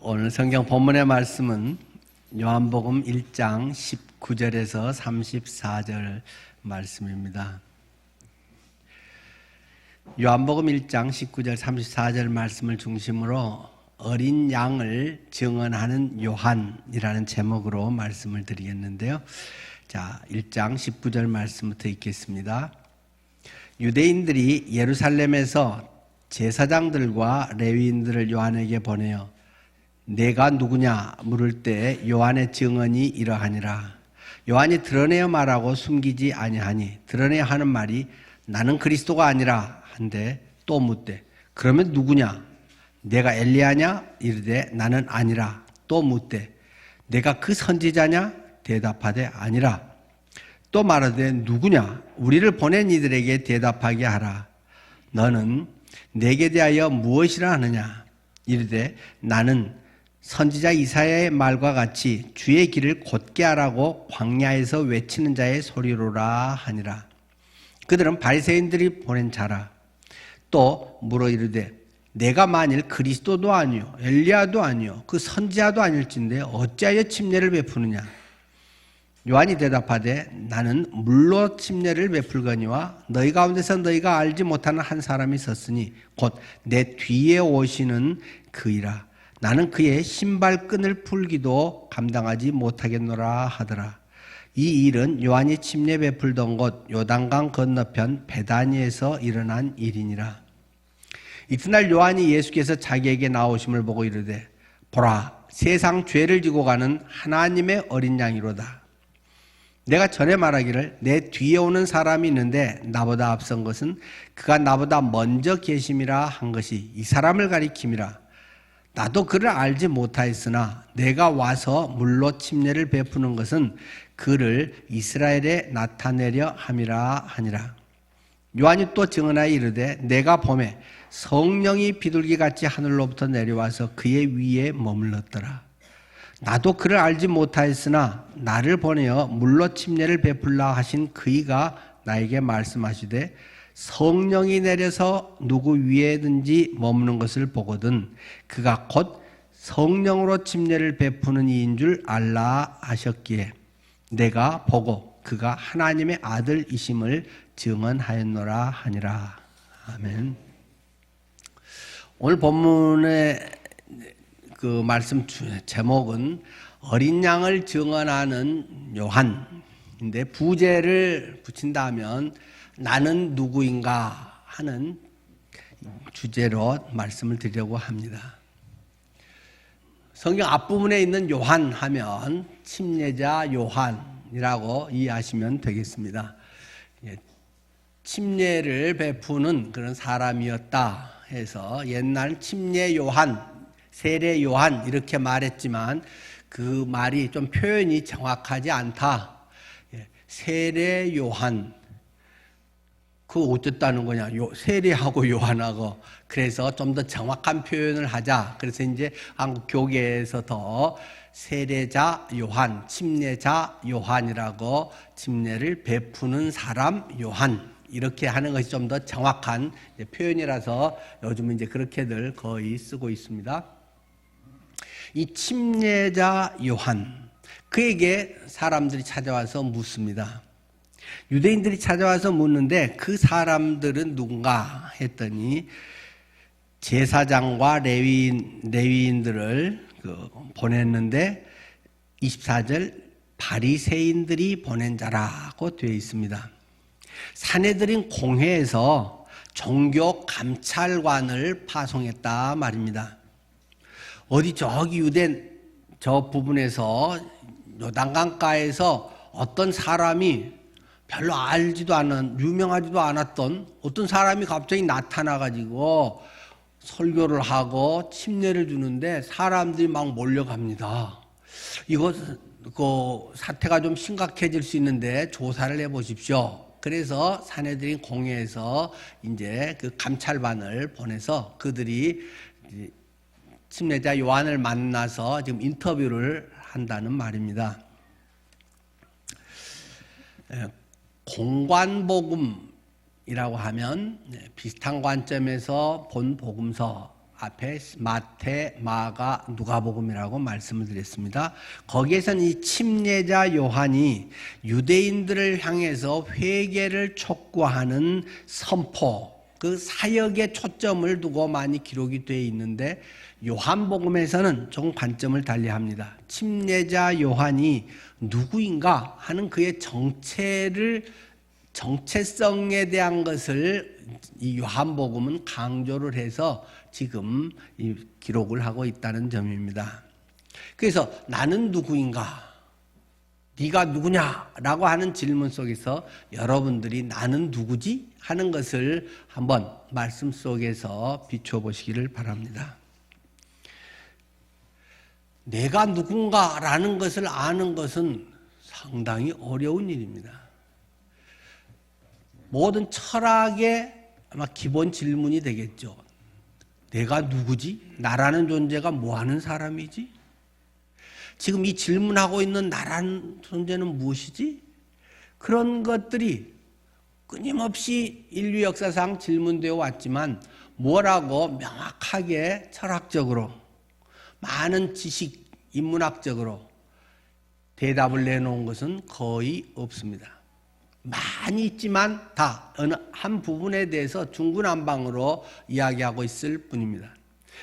오늘 성경 본문의 말씀은 요한복음 1장 19절에서 34절 말씀입니다. 요한복음 1장 19절 34절 말씀을 중심으로 어린 양을 증언하는 요한이라는 제목으로 말씀을 드리겠는데요. 자, 1장 19절 말씀부터 읽겠습니다. 유대인들이 예루살렘에서 제사장들과 레위인들을 요한에게 보내어 내가 누구냐 물을 때 요한의 증언이 이러하니라. 요한이 드러내어 말하고 숨기지 아니하니 드러내어 하는 말이 나는 그리스도가 아니라 한데 또 묻되 그러면 누구냐? 내가 엘리야냐? 이르되 나는 아니라. 또 묻되 내가 그 선지자냐? 대답하되 아니라. 또 말하되 누구냐? 우리를 보낸 이들에게 대답하게 하라. 너는 내게 대하여 무엇이라 하느냐? 이르되 나는 선지자 이사야의 말과 같이 주의 길을 곧게 하라고 광야에서 외치는 자의 소리로라 하니라. 그들은 바리새인들이 보낸 자라. 또 물어 이르되 내가 만일 그리스도도 아니요 엘리야도 아니요 그 선지자도 아닐진데 어찌하여 침례를 베푸느냐? 요한이 대답하되 나는 물로 침례를 베풀거니와 너희 가운데서 너희가 알지 못하는 한 사람이 있었으니 곧 내 뒤에 오시는 그이라. 나는 그의 신발끈을 풀기도 감당하지 못하겠노라 하더라. 이 일은 요한이 침례 베풀던 곳 요단강 건너편 베다니에서 일어난 일이니라. 이튿날 요한이 예수께서 자기에게 나오심을 보고 이르되 보라, 세상 죄를 지고 가는 하나님의 어린 양이로다. 내가 전에 말하기를 내 뒤에 오는 사람이 있는데 나보다 앞선 것은 그가 나보다 먼저 계심이라 한 것이 이 사람을 가리킴이라. 나도 그를 알지 못하였으나 내가 와서 물로 침례를 베푸는 것은 그를 이스라엘에 나타내려 함이라 하니라. 요한이 또 증언하여 이르되 내가 보매 성령이 비둘기같이 하늘로부터 내려와서 그의 위에 머물렀더라. 나도 그를 알지 못하였으나 나를 보내어 물로 침례를 베풀라 하신 그이가 나에게 말씀하시되 성령이 내려서 누구 위에든지 머무는 것을 보거든 그가 곧 성령으로 침례를 베푸는 이인 줄 알라 하셨기에 내가 보고 그가 하나님의 아들이심을 증언하였노라 하니라. 아멘. 오늘 본문의 그 말씀 제목은 어린 양을 증언하는 요한인데 부제를 붙인다면 나는 누구인가 하는 주제로 말씀을 드리려고 합니다. 성경 앞부분에 있는 요한 하면 침례자 요한이라고 이해하시면 되겠습니다. 침례를 베푸는 그런 사람이었다 해서 옛날 침례 요한, 세례 요한 이렇게 말했지만 그 말이 좀 표현이 정확하지 않다. 세례 요한 그 어쨌다는 거냐? 세례하고 요한하고. 그래서 좀 더 정확한 표현을 하자. 그래서 이제 한국 교계에서 더 세례자 요한, 침례자 요한이라고 침례를 베푸는 사람 요한 이렇게 하는 것이 좀 더 정확한 표현이라서 요즘은 이제 그렇게들 거의 쓰고 있습니다. 이 침례자 요한, 그에게 사람들이 찾아와서 묻습니다. 유대인들이 찾아와서 묻는데 그 사람들은 누군가 했더니 제사장과 레위인들을 보냈는데 24절 바리새인들이 보낸 자라고 되어 있습니다. 산헤드린 공회에서 종교 감찰관을 파송했다 말입니다. 어디 저기 유대 저 부분에서 요단강가에서 어떤 사람이 별로 알지도 않은 유명하지도 않았던 어떤 사람이 갑자기 나타나가지고 설교를 하고 침례를 주는데 사람들이 막 몰려갑니다. 이거 그 사태가 좀 심각해질 수 있는데 조사를 해보십시오. 그래서 산헤드린 공회에서 이제 그 감찰반을 보내서 그들이 침례자 요한을 만나서 지금 인터뷰를 한다는 말입니다. 공관복음이라고 하면 비슷한 관점에서 본 복음서 앞에 마태, 마가, 누가복음이라고 말씀을 드렸습니다. 거기에서는 이 침례자 요한이 유대인들을 향해서 회개를 촉구하는 선포, 그 사역에 초점을 두고 많이 기록이 되어 있는데 요한복음에서는 조금 관점을 달리합니다. 침례자 요한이 누구인가 하는 그의 정체성에 대한 것을 이 요한복음은 강조를 해서 지금 이 기록을 하고 있다는 점입니다. 그래서 나는 누구인가? 네가 누구냐라고 하는 질문 속에서 여러분들이 나는 누구지? 하는 것을 한번 말씀 속에서 비춰보시기를 바랍니다. 내가 누군가라는 것을 아는 것은 상당히 어려운 일입니다. 모든 철학의 아마 기본 질문이 되겠죠. 내가 누구지? 나라는 존재가 뭐하는 사람이지? 지금 이 질문하고 있는 나라는 존재는 무엇이지? 그런 것들이 끊임없이 인류 역사상 질문되어 왔지만 뭐라고 명확하게 철학적으로 많은 지식, 인문학적으로 대답을 내놓은 것은 거의 없습니다. 많이 있지만 다 어느 한 부분에 대해서 중구난방으로 이야기하고 있을 뿐입니다.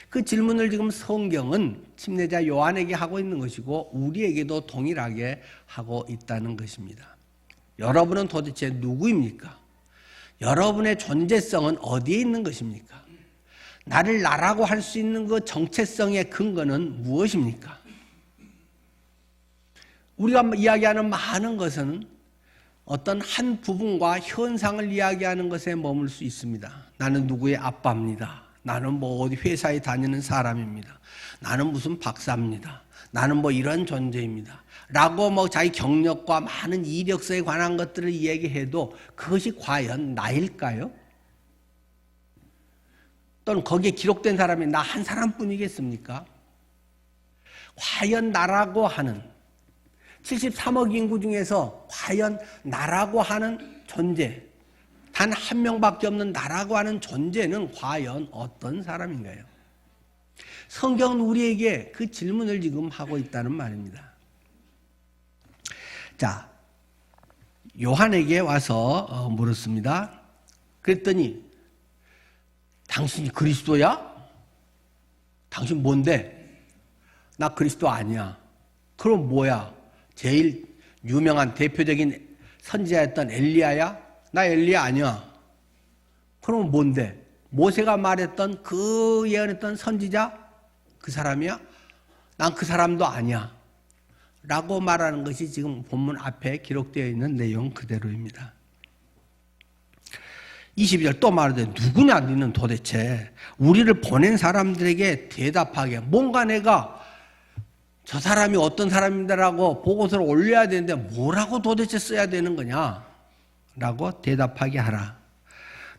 그 질문을 지금 성경은 침례자 요한에게 하고 있는 것이고 우리에게도 동일하게 하고 있다는 것입니다. 여러분은 도대체 누구입니까? 여러분의 존재성은 어디에 있는 것입니까? 나를 나라고 할 수 있는 그 정체성의 근거는 무엇입니까? 우리가 이야기하는 많은 것은 어떤 한 부분과 현상을 이야기하는 것에 머물 수 있습니다. 나는 누구의 아빠입니다. 나는 뭐 어디 회사에 다니는 사람입니다. 나는 무슨 박사입니다. 나는 뭐 이런 존재입니다. 라고 뭐 자기 경력과 많은 이력서에 관한 것들을 얘기해도 그것이 과연 나일까요? 또는 거기에 기록된 사람이 나 한 사람뿐이겠습니까? 과연 나라고 하는 73억 인구 중에서 과연 나라고 하는 존재, 단 한 명밖에 없는 나라고 하는 존재는 과연 어떤 사람인가요? 성경은 우리에게 그 질문을 지금 하고 있다는 말입니다. 자, 요한에게 와서 물었습니다. 그랬더니 당신이 그리스도야? 당신 뭔데? 나 그리스도 아니야. 그럼 뭐야? 제일 유명한 대표적인 선지자였던 엘리야야? 나 엘리야 아니야. 그럼 뭔데? 모세가 말했던 그 예언했던 선지자? 그 사람이야? 난 그 사람도 아니야. 라고 말하는 것이 지금 본문 앞에 기록되어 있는 내용 그대로입니다. 22절 또 말하되 누구냐 너는 도대체 우리를 보낸 사람들에게 대답하게 뭔가 내가 저 사람이 어떤 사람인가라고 보고서를 올려야 되는데 뭐라고 도대체 써야 되는 거냐 라고 대답하게 하라.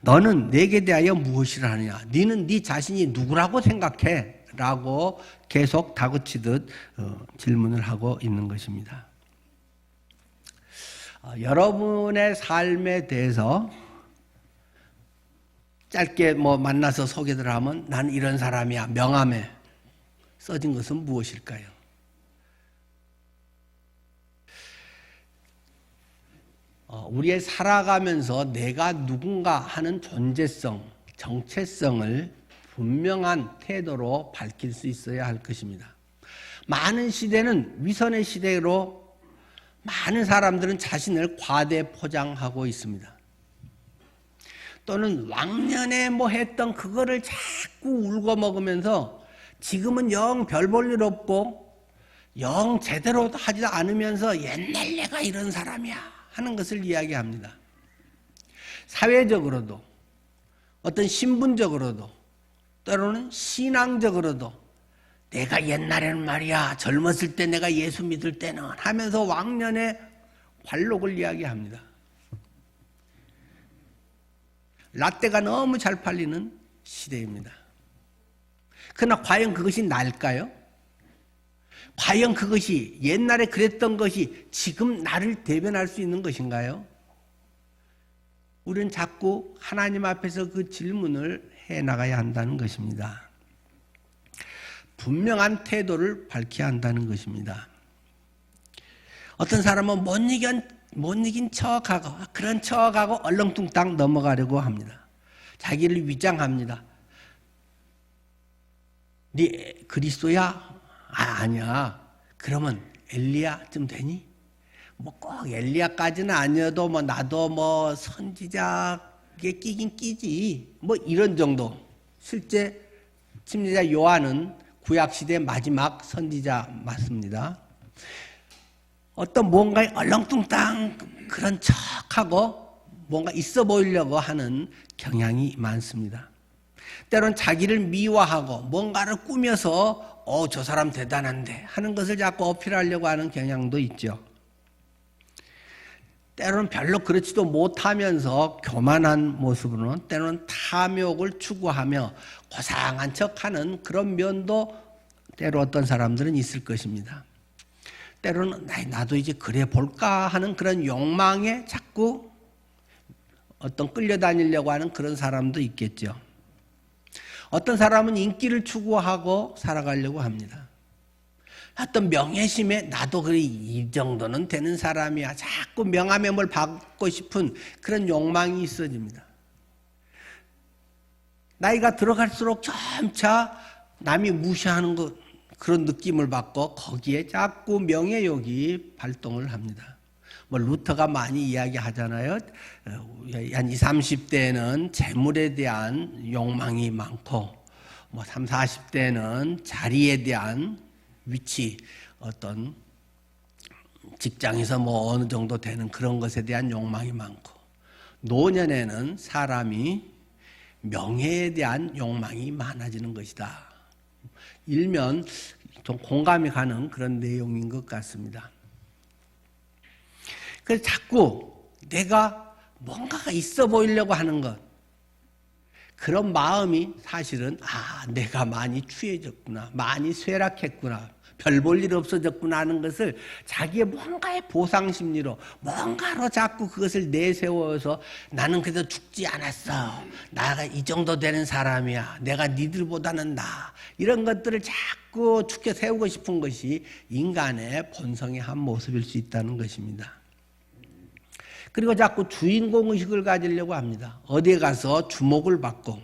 너는 내게 대하여 무엇이라 하느냐? 너는 네 자신이 누구라고 생각해? 라고 계속 다그치듯 질문을 하고 있는 것입니다. 여러분의 삶에 대해서 짧게 만나서 소개를 하면 나는 이런 사람이야 명함에 써진 것은 무엇일까요? 우리의 살아가면서 내가 누군가 하는 존재성, 정체성을 분명한 태도로 밝힐 수 있어야 할 것입니다. 많은 시대는 위선의 시대로 많은 사람들은 자신을 과대 포장하고 있습니다. 또는 왕년에 했던 그거를 자꾸 울고 먹으면서 지금은 영 별 볼 일 없고 영 제대로 하지도 않으면서 옛날 내가 이런 사람이야 하는 것을 이야기합니다. 사회적으로도 어떤 신분적으로도 때로는 신앙적으로도 내가 옛날에는 말이야 젊었을 때 내가 예수 믿을 때는 하면서 왕년의 관록을 이야기합니다. 라떼가 너무 잘 팔리는 시대입니다. 그러나 과연 그것이 날까요? 과연 그것이 옛날에 그랬던 것이 지금 나를 대변할 수 있는 것인가요? 우리는 자꾸 하나님 앞에서 그 질문을 해나가야 한다는 것입니다. 분명한 태도를 밝혀야 한다는 것입니다. 어떤 사람은 못 이긴 척하고 그런 척하고 얼렁뚱땅 넘어가려고 합니다. 자기를 위장합니다. 네 그리스도야? 아니야. 그러면 엘리야쯤 되니? 뭐 꼭 엘리야까지는 아니어도 뭐 나도 뭐 선지자에 끼긴 끼지. 뭐 이런 정도. 실제 침례자 요한은 구약시대 마지막 선지자 맞습니다. 어떤 뭔가에 얼렁뚱땅 그런 척하고 뭔가 있어 보이려고 하는 경향이 많습니다. 때론 자기를 미화하고 뭔가를 꾸며서 저 사람 대단한데 하는 것을 자꾸 어필하려고 하는 경향도 있죠. 때로는 별로 그렇지도 못하면서 교만한 모습으로는 때로는 탐욕을 추구하며 고상한 척하는 그런 면도 때로 어떤 사람들은 있을 것입니다. 때로는 나도 이제 그래 볼까 하는 그런 욕망에 자꾸 어떤 끌려다니려고 하는 그런 사람도 있겠죠. 어떤 사람은 인기를 추구하고 살아가려고 합니다. 어떤 명예심에 나도 그래 이 정도는 되는 사람이야. 자꾸 명함을 받고 싶은 그런 욕망이 있어집니다. 나이가 들어갈수록 점차 남이 무시하는 것 그런 느낌을 받고 거기에 자꾸 명예욕이 발동을 합니다. 뭐 루터가 많이 이야기하잖아요. 한 20, 30대는 재물에 대한 욕망이 많고 뭐 30, 40대는 자리에 대한 위치, 어떤 직장에서 뭐 어느 정도 되는 그런 것에 대한 욕망이 많고 노년에는 사람이 명예에 대한 욕망이 많아지는 것이다. 일면 좀 공감이 가는 그런 내용인 것 같습니다. 그래서 자꾸 내가 뭔가가 있어 보이려고 하는 것, 그런 마음이 사실은 내가 많이 취해졌구나, 많이 쇠락했구나, 별 볼 일 없어졌구나 하는 것을 자기의 뭔가의 보상심리로 뭔가로 자꾸 그것을 내세워서 나는 그래도 죽지 않았어, 나가 이 정도 되는 사람이야, 내가 니들보다는 나, 이런 것들을 자꾸 축켜 세우고 싶은 것이 인간의 본성의 한 모습일 수 있다는 것입니다. 그리고 자꾸 주인공의식을 가지려고 합니다. 어디에 가서 주목을 받고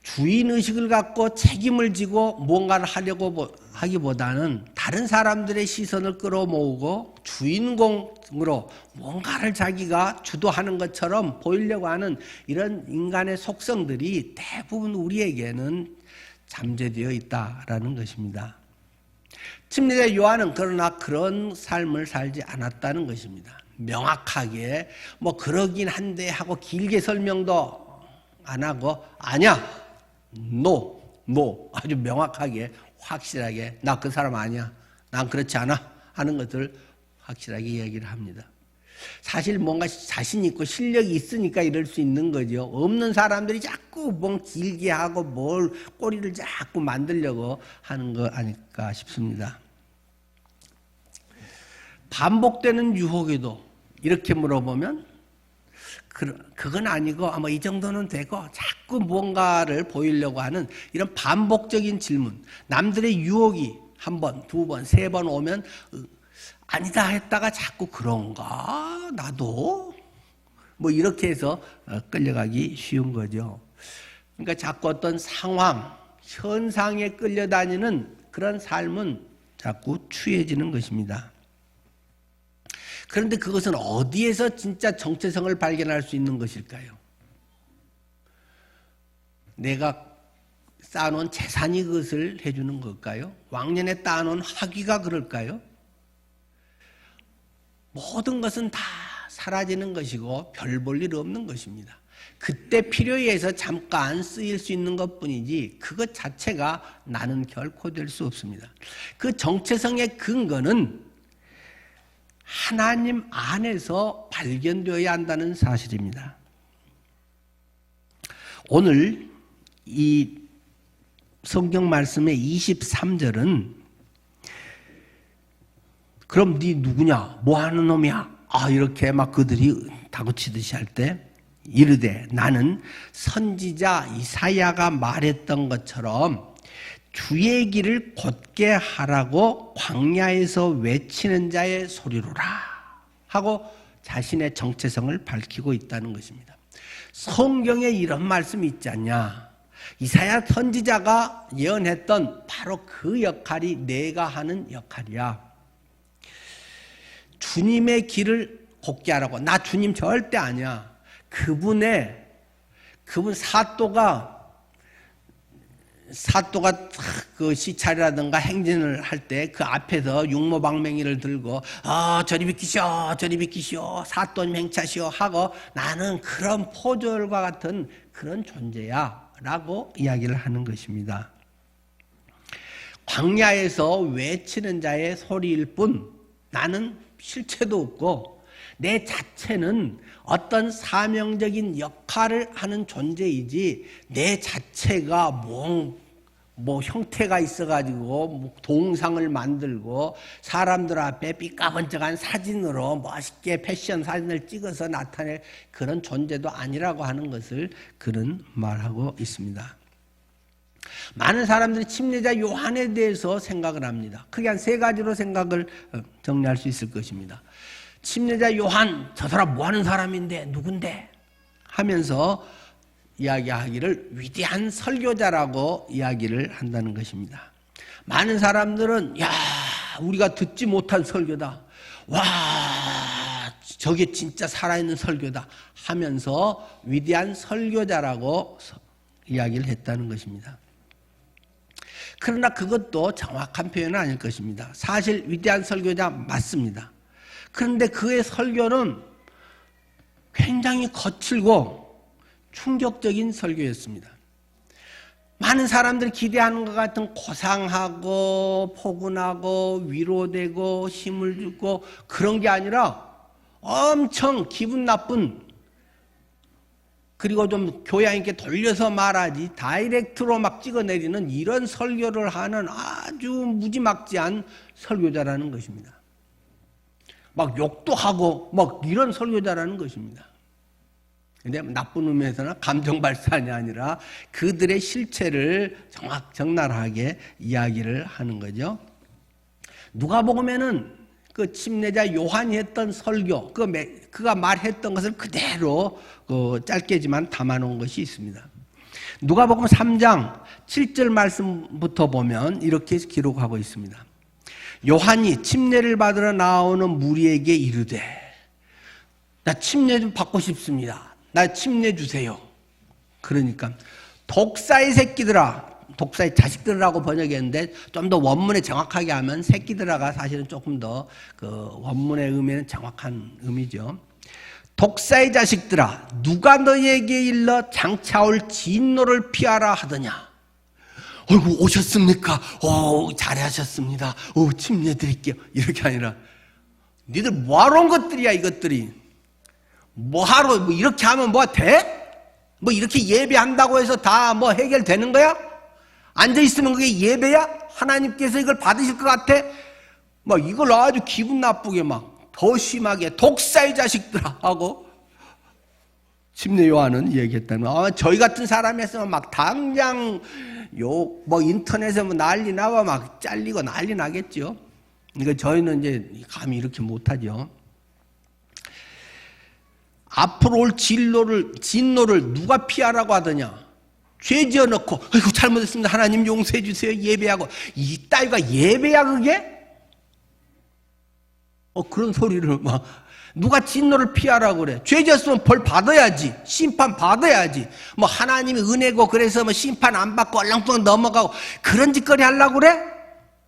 주인의식을 갖고 책임을 지고 뭔가를 하려고 하기보다는 다른 사람들의 시선을 끌어모으고 주인공으로 뭔가를 자기가 주도하는 것처럼 보이려고 하는 이런 인간의 속성들이 대부분 우리에게는 잠재되어 있다라는 것입니다. 침례자 요한은 그러나 그런 삶을 살지 않았다는 것입니다. 명확하게 뭐 그러긴 한데 하고 길게 설명도 안 하고 아니야, 노 아주 명확하게 확실하게 나 그 사람 아니야, 난 그렇지 않아 하는 것을 확실하게 이야기를 합니다. 사실 뭔가 자신 있고 실력이 있으니까 이럴 수 있는 거죠. 없는 사람들이 자꾸 뭐 길게 하고 뭘 꼬리를 자꾸 만들려고 하는 거 아닐까 싶습니다. 반복되는 유혹에도 이렇게 물어보면 그건 아니고 아마 이 정도는 되고 자꾸 뭔가를 보이려고 하는 이런 반복적인 질문, 남들의 유혹이 한 번, 두 번, 세 번 오면 아니다 했다가 자꾸 그런가? 나도? 뭐 이렇게 해서 끌려가기 쉬운 거죠. 그러니까 자꾸 어떤 상황, 현상에 끌려다니는 그런 삶은 자꾸 취해지는 것입니다. 그런데 그것은 어디에서 진짜 정체성을 발견할 수 있는 것일까요? 내가 쌓아놓은 재산이 그것을 해주는 걸까요? 왕년에 쌓아놓은 학위가 그럴까요? 모든 것은 다 사라지는 것이고 별 볼 일 없는 것입니다. 그때 필요에 의해서 잠깐 쓰일 수 있는 것뿐이지 그것 자체가 나는 결코 될 수 없습니다. 그 정체성의 근거는 하나님 안에서 발견되어야 한다는 사실입니다. 오늘 이 성경 말씀의 23절은 그럼 네 누구냐? 뭐 하는 놈이야? 이렇게 막 그들이 다구치듯이 할 때 이르되 나는 선지자 이사야가 말했던 것처럼 주의 길을 곧게 하라고 광야에서 외치는 자의 소리로라 하고 자신의 정체성을 밝히고 있다는 것입니다. 성경에 이런 말씀이 있지 않냐? 이사야 선지자가 예언했던 바로 그 역할이 내가 하는 역할이야. 주님의 길을 곧게 하라고. 나 주님 절대 아니야. 그분 사또가 그 시찰이라든가 행진을 할 때 그 앞에서 육모방맹이를 들고 저리 비키시오 저리 비키시오 사또님 행차시오 하고 나는 그런 포졸과 같은 그런 존재야 라고 이야기를 하는 것입니다. 광야에서 외치는 자의 소리일 뿐 나는 실체도 없고 내 자체는 어떤 사명적인 역할을 하는 존재이지 내 자체가 뭐 형태가 있어가지고 동상을 만들고 사람들 앞에 삐까번쩍한 사진으로 멋있게 패션 사진을 찍어서 나타낼 그런 존재도 아니라고 하는 것을 그는 말하고 있습니다. 많은 사람들이 침례자 요한에 대해서 생각을 합니다. 크게 한 세 가지로 생각을 정리할 수 있을 것입니다. 침례자 요한, 저 사람 뭐 하는 사람인데 누군데? 하면서 이야기하기를 위대한 설교자라고 이야기를 한다는 것입니다. 많은 사람들은 야, 우리가 듣지 못한 설교다. 와, 저게 진짜 살아있는 설교다 하면서 위대한 설교자라고 이야기를 했다는 것입니다. 그러나 그것도 정확한 표현은 아닐 것입니다. 사실 위대한 설교자 맞습니다. 그런데 그의 설교는 굉장히 거칠고 충격적인 설교였습니다. 많은 사람들이 기대하는 것 같은 고상하고 포근하고 위로되고 힘을 주고 그런 게 아니라 엄청 기분 나쁜, 그리고 좀 교양 있게 돌려서 말하지 다이렉트로 막 찍어내리는 이런 설교를 하는 아주 무지막지한 설교자라는 것입니다. 막 욕도 하고 막 이런 설교자라는 것입니다. 근데 나쁜 의미에서는 감정 발산이 아니라 그들의 실체를 적나라하게 이야기를 하는 거죠. 누가복음에는 그 침례자 요한이 했던 설교, 그가 말했던 것을 그대로 짧게지만 담아놓은 것이 있습니다. 누가복음 3장 7절 말씀부터 보면 이렇게 기록하고 있습니다. 요한이 침례를 받으러 나오는 무리에게 이르되 나 침례 좀 받고 싶습니다. 나 침례 주세요. 그러니까 독사의 새끼들아, 독사의 자식들이라고 번역했는데 좀 더 원문에 정확하게 하면 새끼들아가 사실은 조금 더 그 원문의 의미는 정확한 의미죠. 독사의 자식들아, 누가 너희에게 일러 장차올 진노를 피하라 하더냐. 어이구 오셨습니까? 잘하셨습니다. 침례 드릴게요. 이렇게 아니라 니들 뭐하러 온 것들이야 이것들이. 뭐하러 뭐 이렇게 하면 뭐 돼? 뭐 이렇게 예배한다고 해서 다 뭐 해결되는 거야? 앉아있으면 그게 예배야? 하나님께서 이걸 받으실 것 같아? 막 이걸 아주 기분 나쁘게 막 더 심하게 독사의 자식들아 하고 침례 요한은 얘기했다는 거야. 저희 같은 사람이 했으면 막 당장 뭐 인터넷에 뭐 난리 나와 막 잘리고 난리 나겠죠. 그러니까 저희는 이제 감히 이렇게 못하죠. 앞으로 올 진노를 누가 피하라고 하더냐. 죄 지어놓고 아이고 잘못했습니다. 하나님 용서해 주세요. 예배하고 이 따위가 예배야 그게? 그런 소리를 막 누가 진노를 피하라고 그래. 죄 지었으면 벌 받아야지. 심판 받아야지. 뭐 하나님이 은혜고 그래서 뭐 심판 안 받고 얼렁뚱 넘어가고 그런 짓거리 하려고 그래?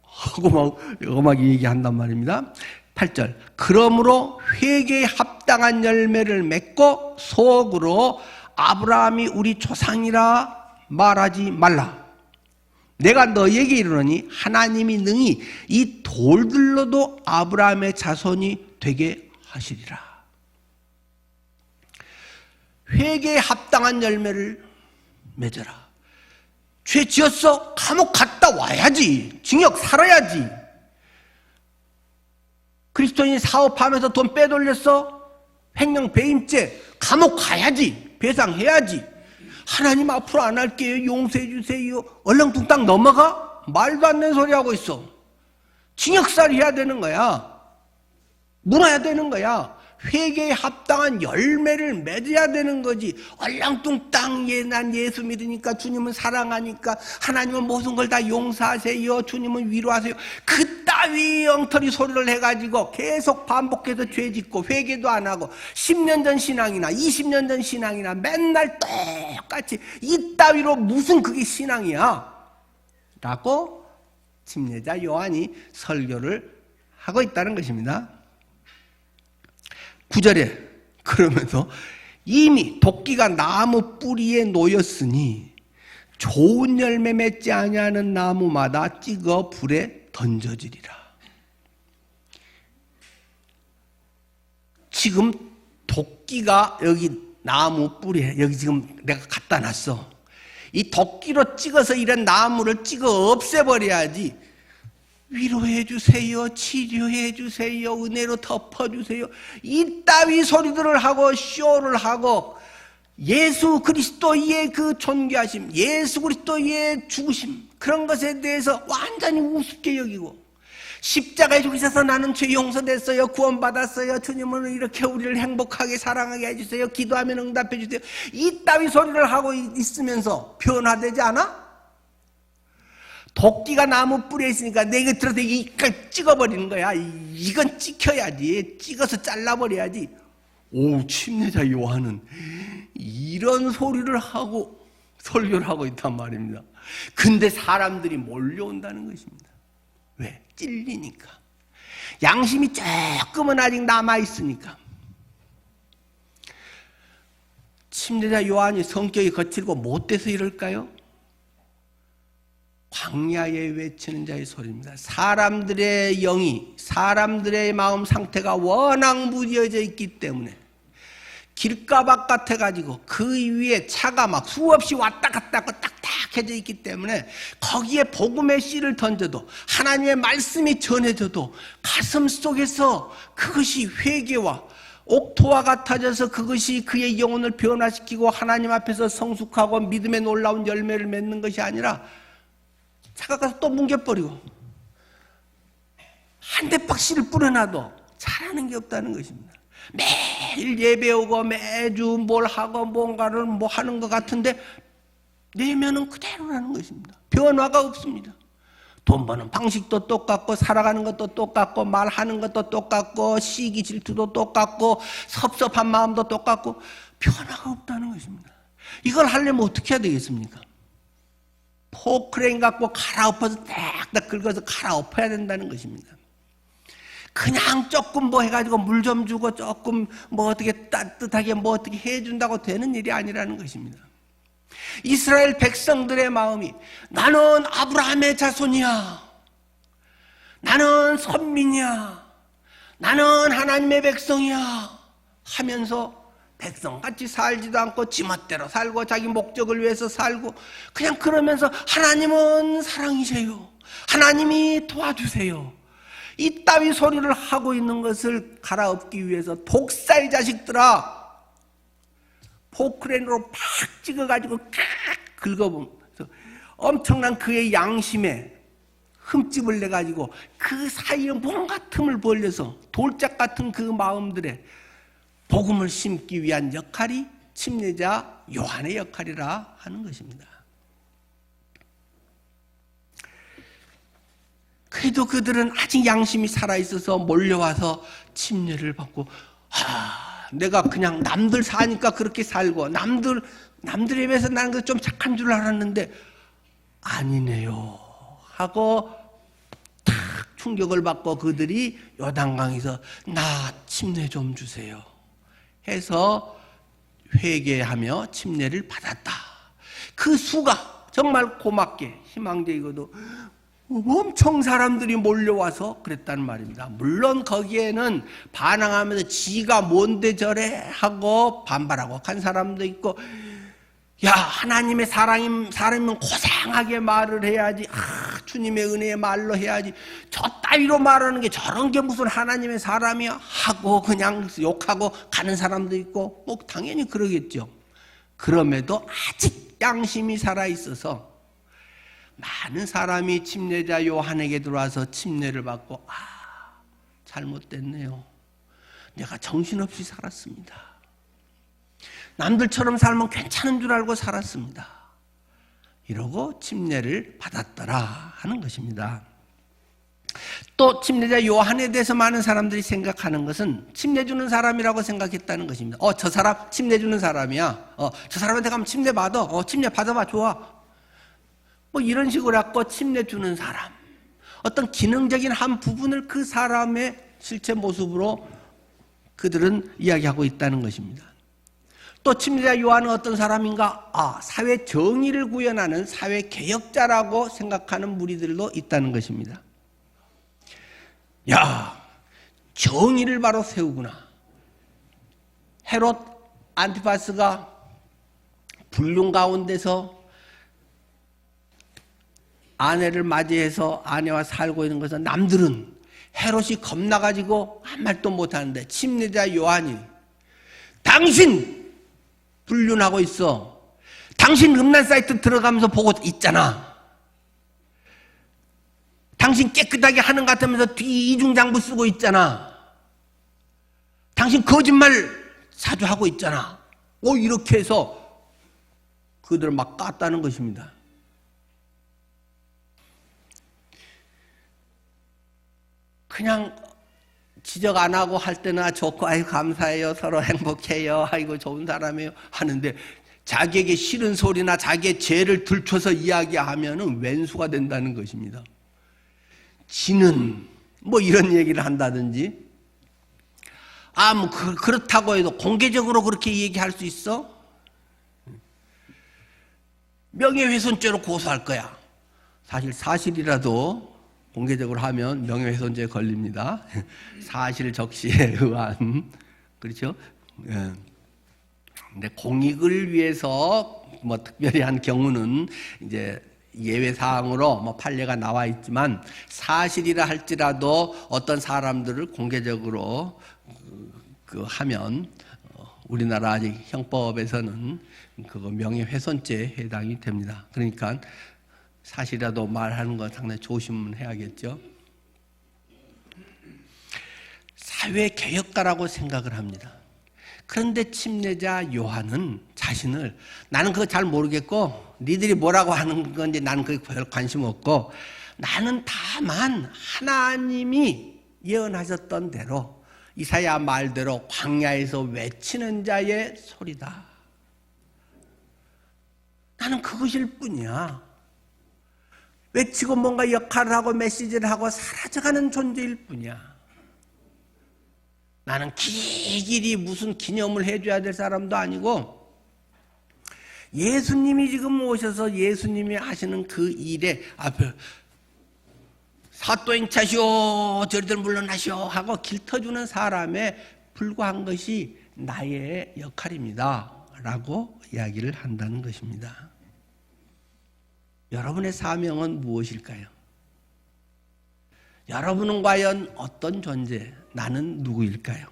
하고 막 엄하게 얘기한단 말입니다. 8절 그러므로 회개에 합당한 열매를 맺고 속으로 아브라함이 우리 조상이라 말하지 말라. 내가 너에게 이르노니 하나님이 능히 이 돌들로도 아브라함의 자손이 되게 하시리라. 회개에 합당한 열매를 맺어라. 죄 지었어? 감옥 갔다 와야지. 징역 살아야지. 그리스도인이 사업하면서 돈 빼돌렸어? 횡령 배임죄 감옥 가야지. 배상해야지. 하나님 앞으로 안 할게요. 용서해 주세요. 얼렁뚱땅 넘어가? 말도 안 되는 소리 하고 있어. 징역살이 해야 되는 거야. 물어야 되는 거야. 회개에 합당한 열매를 맺어야 되는 거지. 얼렁뚱땅 난 예수 믿으니까, 주님은 사랑하니까, 하나님은 모든 걸 다 용서하세요, 주님은 위로하세요, 그따위 엉터리 소리를 해가지고 계속 반복해서 죄 짓고 회개도 안 하고 10년 전 신앙이나 20년 전 신앙이나 맨날 똑같이 이따위로 무슨 그게 신앙이야 라고 침례자 요한이 설교를 하고 있다는 것입니다. 9절에 그러면서 이미 도끼가 나무 뿌리에 놓였으니 좋은 열매 맺지 아니하는 나무마다 찍어 불에 던져지리라. 지금 도끼가 여기 나무 뿌리에 여기 지금 내가 갖다 놨어. 이 도끼로 찍어서 이런 나무를 찍어 없애버려야지. 위로해 주세요, 치료해 주세요, 은혜로 덮어주세요, 이따위 소리들을 하고 쇼를 하고 예수 그리스도의 그 존귀하심, 예수 그리스도의 죽으심, 그런 것에 대해서 완전히 우습게 여기고, 십자가에 죽으셔서 나는 죄 용서됐어요, 구원받았어요, 주님은 이렇게 우리를 행복하게 사랑하게 해주세요, 기도하면 응답해 주세요, 이따위 소리를 하고 있으면서 변화되지 않아? 도끼가 나무 뿌리에 있으니까 내가 들어서 이걸 찍어버리는 거야. 이건 찍혀야지. 찍어서 잘라버려야지. 오, 침례자 요한은 이런 소리를 하고 설교를 하고 있단 말입니다. 근데 사람들이 몰려온다는 것입니다. 왜? 찔리니까. 양심이 조금은 아직 남아있으니까. 침례자 요한이 성격이 거칠고 못돼서 이럴까요? 광야에 외치는 자의 소리입니다. 사람들의 영이, 사람들의 마음 상태가 워낙 무뎌져 있기 때문에 길가박 같아가지고 그 위에 차가 막 수없이 왔다 갔다 하고 딱딱해져 있기 때문에 거기에 복음의 씨를 던져도, 하나님의 말씀이 전해져도 가슴 속에서 그것이 회개와 옥토와 같아져서 그것이 그의 영혼을 변화시키고 하나님 앞에서 성숙하고 믿음의 놀라운 열매를 맺는 것이 아니라 차가 가서 또 뭉개버리고 한 대 박씨를 뿌려놔도 잘하는 게 없다는 것입니다. 매일 예배 오고 매주 뭘 하고 뭔가를 뭐 하는 것 같은데 내면은 그대로라는 것입니다. 변화가 없습니다. 돈 버는 방식도 똑같고, 살아가는 것도 똑같고, 말하는 것도 똑같고, 시기 질투도 똑같고, 섭섭한 마음도 똑같고, 변화가 없다는 것입니다. 이걸 하려면 어떻게 해야 되겠습니까? 포크레인 갖고 갈아엎어서 딱딱 긁어서 갈아엎어야 된다는 것입니다. 그냥 조금 뭐 해가지고 물 좀 주고 조금 뭐 어떻게 따뜻하게 뭐 어떻게 해준다고 되는 일이 아니라는 것입니다. 이스라엘 백성들의 마음이 나는 아브라함의 자손이야, 나는 선민이야, 나는 하나님의 백성이야 하면서 백성같이 살지도 않고 지멋대로 살고 자기 목적을 위해서 살고 그냥 그러면서 하나님은 사랑이세요, 하나님이 도와주세요, 이따위 소리를 하고 있는 것을 갈아엎기 위해서 독사의 자식들아, 포크레인으로 팍 찍어가지고 긁어보면서 엄청난 그의 양심에 흠집을 내가지고 그 사이에 뭔가 틈을 벌려서 돌짝 같은 그 마음들에 복음을 심기 위한 역할이 침례자 요한의 역할이라 하는 것입니다. 그래도 그들은 아직 양심이 살아있어서 몰려와서 침례를 받고, 내가 그냥 남들 사니까 그렇게 살고 남들에 비해서 나는 좀 착한 줄 알았는데 아니네요 하고 탁 충격을 받고 그들이 요단강에서 나 침례 좀 주세요 해서 회개하며 침례를 받았다. 그 수가 정말 고맙게 희망적이고도 엄청 사람들이 몰려와서 그랬다는 말입니다. 물론 거기에는 반항하면서 지가 뭔데 저래 하고 반발하고 간 사람도 있고, 야 하나님의 사람이면 고상하게 말을 해야지, 주님의 은혜의 말로 해야지, 저 따위로 말하는 게 저런 게 무슨 하나님의 사람이야 하고 그냥 욕하고 가는 사람도 있고, 뭐 당연히 그러겠죠. 그럼에도 아직 양심이 살아있어서 많은 사람이 침례자 요한에게 들어와서 침례를 받고 잘못됐네요. 내가 정신없이 살았습니다. 남들처럼 살면 괜찮은 줄 알고 살았습니다. 이러고 침례를 받았더라 하는 것입니다. 또 침례자 요한에 대해서 많은 사람들이 생각하는 것은 침례 주는 사람이라고 생각했다는 것입니다. 저 사람 침례 주는 사람이야. 저 사람한테 가면 침례 받아. 침례 받아봐. 좋아. 뭐 이런 식으로 갖고 침례 주는 사람. 어떤 기능적인 한 부분을 그 사람의 실제 모습으로 그들은 이야기하고 있다는 것입니다. 또 침례자 요한은 어떤 사람인가? 사회 정의를 구현하는 사회 개혁자라고 생각하는 무리들도 있다는 것입니다. 야, 정의를 바로 세우구나. 헤롯 안티파스가 불륜 가운데서 아내를 맞이해서 아내와 살고 있는 것은 남들은 헤롯이 겁나가지고 한 말도 못하는데 침례자 요한이 당신 불륜하고 있어. 당신 음란 사이트 들어가면서 보고 있잖아. 당신 깨끗하게 하는 것 같으면서 뒤 이중장부 쓰고 있잖아. 당신 거짓말 자주 하고 있잖아. 이렇게 해서 그들을 막 깠다는 것입니다. 그냥 지적 안 하고 할 때나 좋고 감사해요. 서로 행복해요. 아이고 좋은 사람이에요. 하는데 자기에게 싫은 소리나 자기의 죄를 들춰서 이야기하면은 왼수가 된다는 것입니다. 지는 뭐 이런 얘기를 한다든지 뭐 그렇다고 해도 공개적으로 그렇게 얘기할 수 있어? 명예훼손죄로 고소할 거야. 사실이라도 공개적으로 하면 명예훼손죄에 걸립니다. 사실 적시에 의한 그렇죠? 근데 공익을 위해서 뭐 특별히 한 경우는 이제 예외 사항으로 판례가 나와 있지만 사실이라 할지라도 어떤 사람들을 공개적으로 하면 우리나라 아직 형법에서는 그거 명예훼손죄에 해당이 됩니다. 그러니까 사실이라도 말하는 건 상당히 조심해야겠죠. 사회 개혁가라고 생각을 합니다. 그런데 침례자 요한은 자신을 나는 그거 잘 모르겠고 니들이 뭐라고 하는 건지 나는 그게 별 관심 없고 나는 다만 하나님이 예언하셨던 대로 이사야 말대로 광야에서 외치는 자의 소리다. 나는 그것일 뿐이야. 외치고 뭔가 역할을 하고 메시지를 하고 사라져가는 존재일 뿐이야. 나는 길이 무슨 기념을 해줘야 될 사람도 아니고 예수님이 지금 오셔서 예수님이 하시는 그 일에 앞에 사또행차시오 저리들 물러나시오 하고 길터주는 사람에 불과한 것이 나의 역할입니다 라고 이야기를 한다는 것입니다. 여러분의 사명은 무엇일까요? 여러분은 과연 어떤 존재, 나는 누구일까요?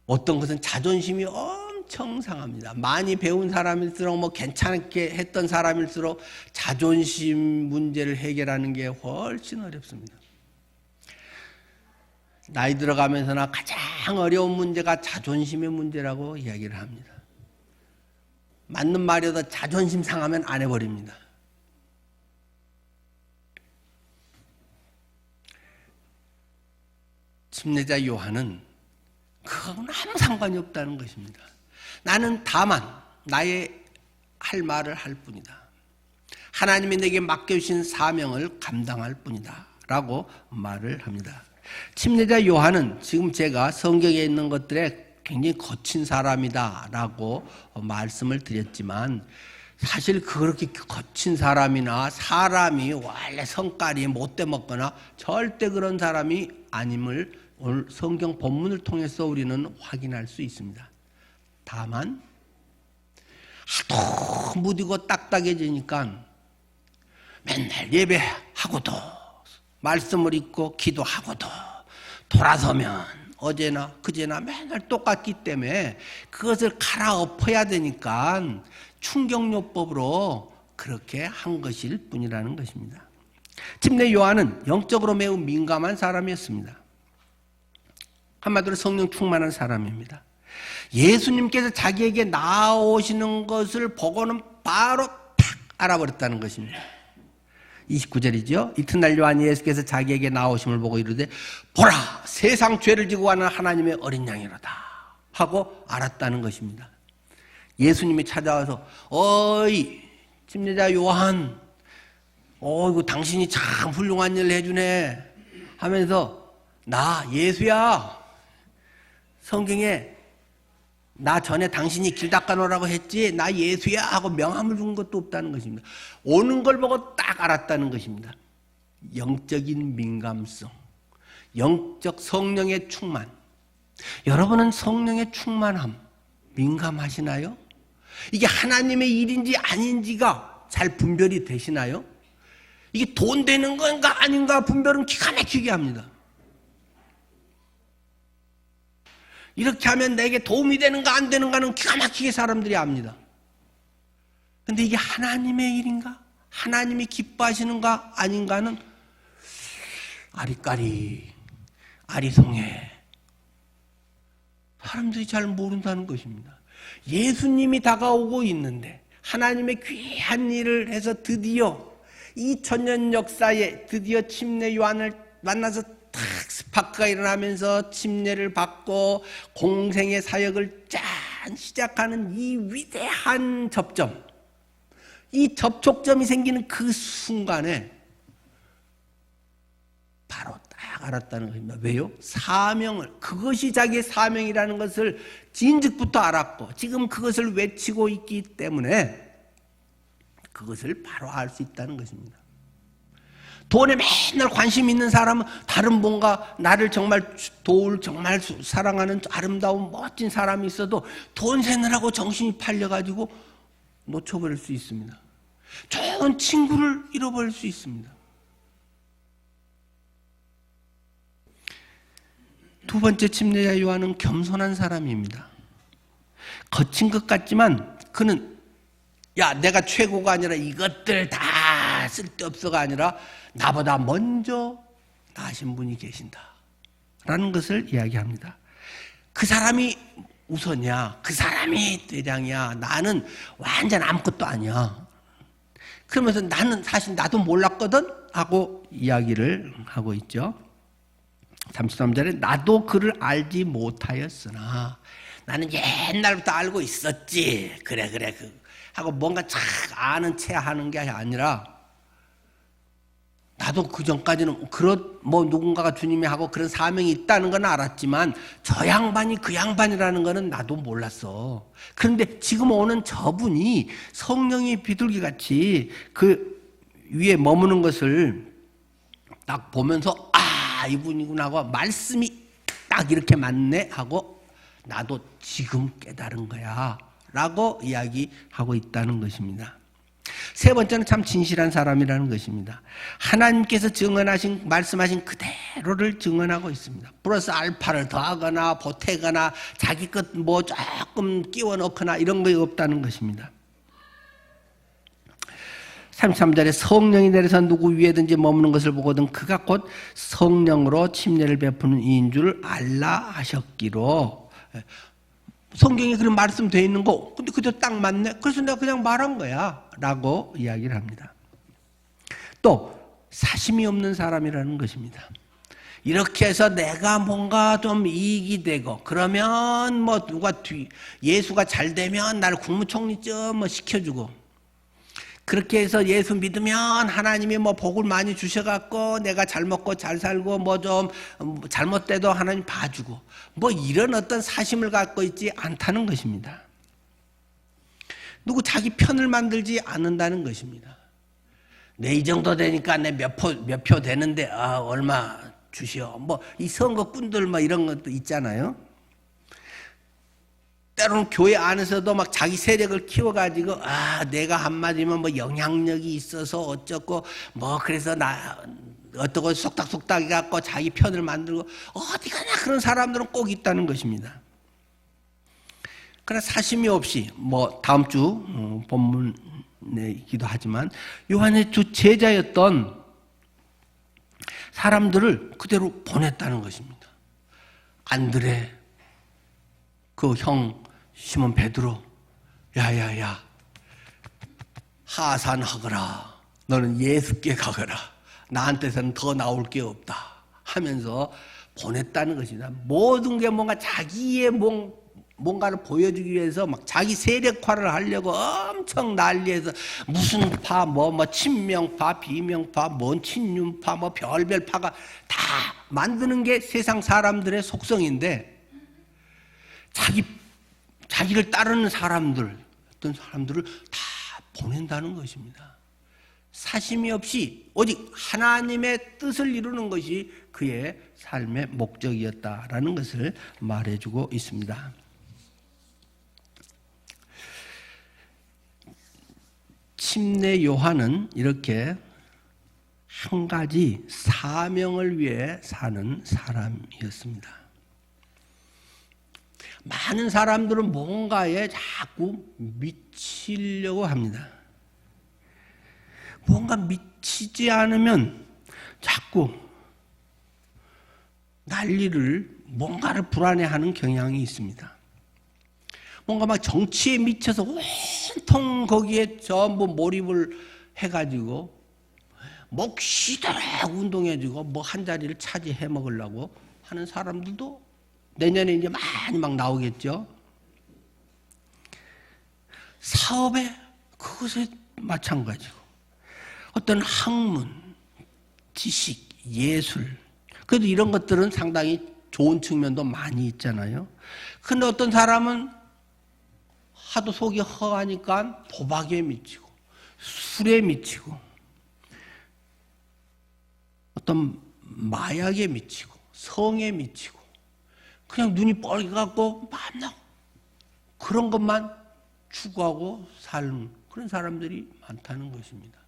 어떤 것은 자존심이 엄청 상합니다. 많이 배운 사람일수록 괜찮게 했던 사람일수록 자존심 문제를 해결하는 게 훨씬 어렵습니다. 나이 들어가면서나 가장 어려운 문제가 자존심의 문제라고 이야기를 합니다. 맞는 말이어도 자존심 상하면 안 해버립니다. 침례자 요한은 그건 아무 상관이 없다는 것입니다. 나는 다만 나의 할 말을 할 뿐이다. 하나님이 내게 맡겨주신 사명을 감당할 뿐이다 라고 말을 합니다. 침례자 요한은 지금 제가 성경에 있는 것들에 굉장히 거친 사람이다 라고 말씀을 드렸지만 사실 그렇게 거친 사람이나 사람이 원래 성깔이 못돼 먹거나 절대 그런 사람이 아님을 오늘 성경 본문을 통해서 우리는 확인할 수 있습니다. 다만 하도 무디고 딱딱해지니까 맨날 예배하고도 말씀을 읽고 기도하고도 돌아서면 어제나 그제나 맨날 똑같기 때문에 그것을 갈아엎어야 되니까 충격요법으로 그렇게 한 것일 뿐이라는 것입니다. 침례 요한은 영적으로 매우 민감한 사람이었습니다. 한마디로 성령 충만한 사람입니다. 예수님께서 자기에게 나오시는 것을 보고는 바로 탁 알아버렸다는 것입니다. 29절이죠. 이튿날 요한이 예수께서 자기에게 나오심을 보고 이르되 보라 세상 죄를 지고 가는 하나님의 어린 양이로다 하고 알았다는 것입니다. 예수님이 찾아와서 어이 침례자 요한 이거 당신이 참 훌륭한 일을 해주네 하면서 나 예수야 성경에 나 전에 당신이 길 닦아놓으라고 했지 나 예수야 하고 명함을 준 것도 없다는 것입니다. 오는 걸 보고 딱 알았다는 것입니다. 영적인 민감성, 영적 성령의 충만. 여러분은 성령의 충만함 민감하시나요? 이게 하나님의 일인지 아닌지가 잘 분별이 되시나요? 이게 돈 되는 건가 아닌가 분별은 기가 막히게 합니다. 이렇게 하면 내게 도움이 되는가 안 되는가는 기가 막히게 사람들이 압니다. 근데 이게 하나님의 일인가? 하나님이 기뻐하시는가 아닌가는 아리까리 아리송해 사람들이 잘 모른다는 것입니다. 예수님이 다가오고 있는데 하나님의 귀한 일을 해서 드디어 2000년 역사에 드디어 침례 요한을 만나서 탁 스파크가 일어나면서 침례를 받고 공생의 사역을 짠 시작하는 이 위대한 접점, 이 접촉점이 생기는 그 순간에 바로 딱 알았다는 것입니다. 왜요? 사명을, 그것이 자기의 사명이라는 것을 진즉부터 알았고 지금 그것을 외치고 있기 때문에 그것을 바로 알 수 있다는 것입니다. 돈에 맨날 관심 있는 사람은 다른 뭔가 나를 정말 도울 정말 사랑하는 아름다운 멋진 사람이 있어도 돈 세느라고 정신이 팔려가지고 놓쳐버릴 수 있습니다. 좋은 친구를 잃어버릴 수 있습니다. 두 번째 침례자 요한은 겸손한 사람입니다. 거친 것 같지만 그는 야 내가 최고가 아니라 이것들 다 쓸데없어가 아니라 나보다 먼저 나신 분이 계신다 라는 것을 이야기합니다. 그 사람이 우선이야. 그 사람이 대장이야. 나는 완전 아무것도 아니야. 그러면서 나는 사실 나도 몰랐거든 하고 이야기를 하고 있죠. 33절에 나도 그를 알지 못하였으나 나는 옛날부터 알고 있었지. 그래 하고 뭔가 착 아는 체 하는 게 아니라 나도 그 전까지는 그런 누군가가 주님이 하고 그런 사명이 있다는 건 알았지만 저 양반이 그 양반이라는 거는 나도 몰랐어. 그런데 지금 오는 저분이 성령이 비둘기같이 그 위에 머무는 것을 딱 보면서 이분이구나 하고 말씀이 딱 이렇게 맞네 하고 나도 지금 깨달은 거야 라고 이야기하고 있다는 것입니다. 세 번째는 참 진실한 사람이라는 것입니다. 하나님께서 증언하신 말씀하신 그대로를 증언하고 있습니다. 플러스 알파를 더하거나 보태거나 자기 것 조금 끼워 넣거나 이런 거 없다는 것입니다. 33절에 성령이 내려서 누구 위에든지 머무는 것을 보거든 그가 곧 성령으로 침례를 베푸는 이인 줄 알라 하셨기로. 성경에 그런 말씀되어 있는 거 근데 그저 딱 맞네. 그래서 내가 그냥 말한 거야 라고 이야기를 합니다. 또 사심이 없는 사람이라는 것입니다. 이렇게 해서 내가 뭔가 좀 이익이 되고 그러면 누가 예수가 잘 되면 나를 국무총리쯤 시켜주고 그렇게 해서 예수 믿으면 하나님이 복을 많이 주셔갖고 내가 잘 먹고 잘 살고 좀 잘못돼도 하나님 봐주고 이런 어떤 사심을 갖고 있지 않다는 것입니다. 누구 자기 편을 만들지 않는다는 것입니다. 내 이 정도 되니까 내 몇 표 되는데 얼마 주시오. 이 선거꾼들 이런 것도 있잖아요. 때로는 교회 안에서도 막 자기 세력을 키워가지고 내가 한마디면 뭐 영향력이 있어서 어쩌고 뭐 그래서 나 어떻고 속닥속닥 해갖고 자기 편을 만들고 어디 가나 그런 사람들은 꼭 있다는 것입니다. 그러나 사심이 없이 뭐 다음 주 본문이기도 하지만 요한의 두 제자였던 사람들을 그대로 보냈다는 것입니다. 안드레, 그 형 시몬 베드로, 야야야 하산하거라. 너는 예수께 가거라. 나한테서는 더 나올 게 없다 하면서 보냈다는 것이다. 모든 게 뭔가 자기의 뭔가를 보여주기 위해서 막 자기 세력화를 하려고 엄청 난리해서 무슨 파, 뭐 친명파, 비명파, 뭔 친윤파, 뭐 별별 파가 다 만드는 게 세상 사람들의 속성인데 자기를 따르는 사람들, 어떤 사람들을 다 보낸다는 것입니다. 사심이 없이 오직 하나님의 뜻을 이루는 것이 그의 삶의 목적이었다라는 것을 말해주고 있습니다. 침례 요한은 이렇게 한 가지 사명을 위해 사는 사람이었습니다. 많은 사람들은 뭔가에 자꾸 미치려고 합니다. 뭔가 미치지 않으면 자꾸 뭔가를 불안해하는 경향이 있습니다. 뭔가 막 정치에 미쳐서 온통 거기에 전부 몰입을 해가지고 목 쉬도록 운동해주고 뭐 한 자리를 차지해 먹으려고 하는 사람들도 내년에 이제 많이 막 나오겠죠. 사업에 그것에 마찬가지고 어떤 학문, 지식, 예술 그래도 이런 것들은 상당히 좋은 측면도 많이 있잖아요. 그런데 어떤 사람은 하도 속이 허하니까 도박에 미치고 술에 미치고 어떤 마약에 미치고 성에 미치고 그냥 눈이 뻘개갖고 만나 그런 것만 추구하고 사는 그런 사람들이 많다는 것입니다.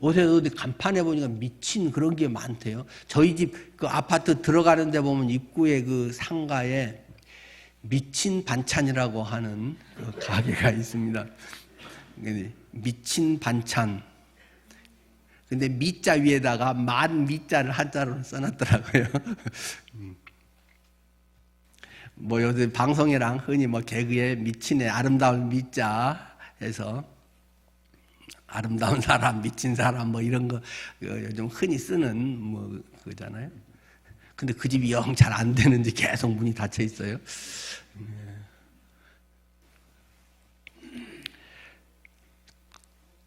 요새 어디 간판에 보니까 미친 그런 게 많대요. 저희 집 그 아파트 들어가는 데 보면 입구에 그 상가에 미친 반찬이라고 하는 그 가게가 있습니다. 미친 반찬. 근데 미자 위에다가 만 미자를 한자로 써놨더라고요. 뭐 요새 방송이랑 흔히 뭐 개그에 미친의 아름다운 미자 해서 아름다운 사람, 미친 사람 뭐 이런 거 요즘 흔히 쓰는 뭐 그거잖아요. 근데 그 집이 영 잘 안 되는지 계속 문이 닫혀 있어요.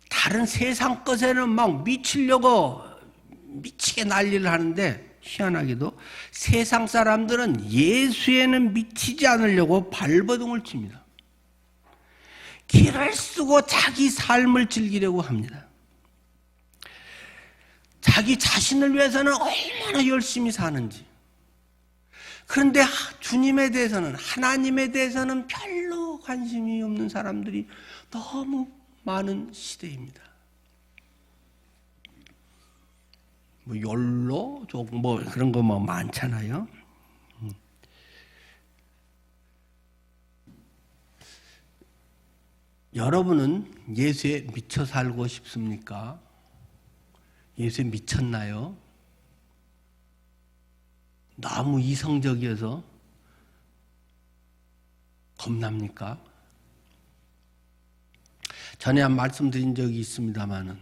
다른 세상 것에는 막 미치려고 미치게 난리를 하는데 희한하게도 세상 사람들은 예수에는 미치지 않으려고 발버둥을 칩니다. 길을 쓰고 자기 삶을 즐기려고 합니다. 자기 자신을 위해서는 얼마나 열심히 사는지. 그런데 주님에 대해서는 하나님에 대해서는 별로 관심이 없는 사람들이 너무 많은 시대입니다. 뭐 욜로 뭐 그런 거 뭐 많잖아요. 여러분은 예수에 미쳐 살고 싶습니까? 예수에 미쳤나요? 너무 이성적이어서 겁납니까? 전에 한 말씀드린 적이 있습니다마는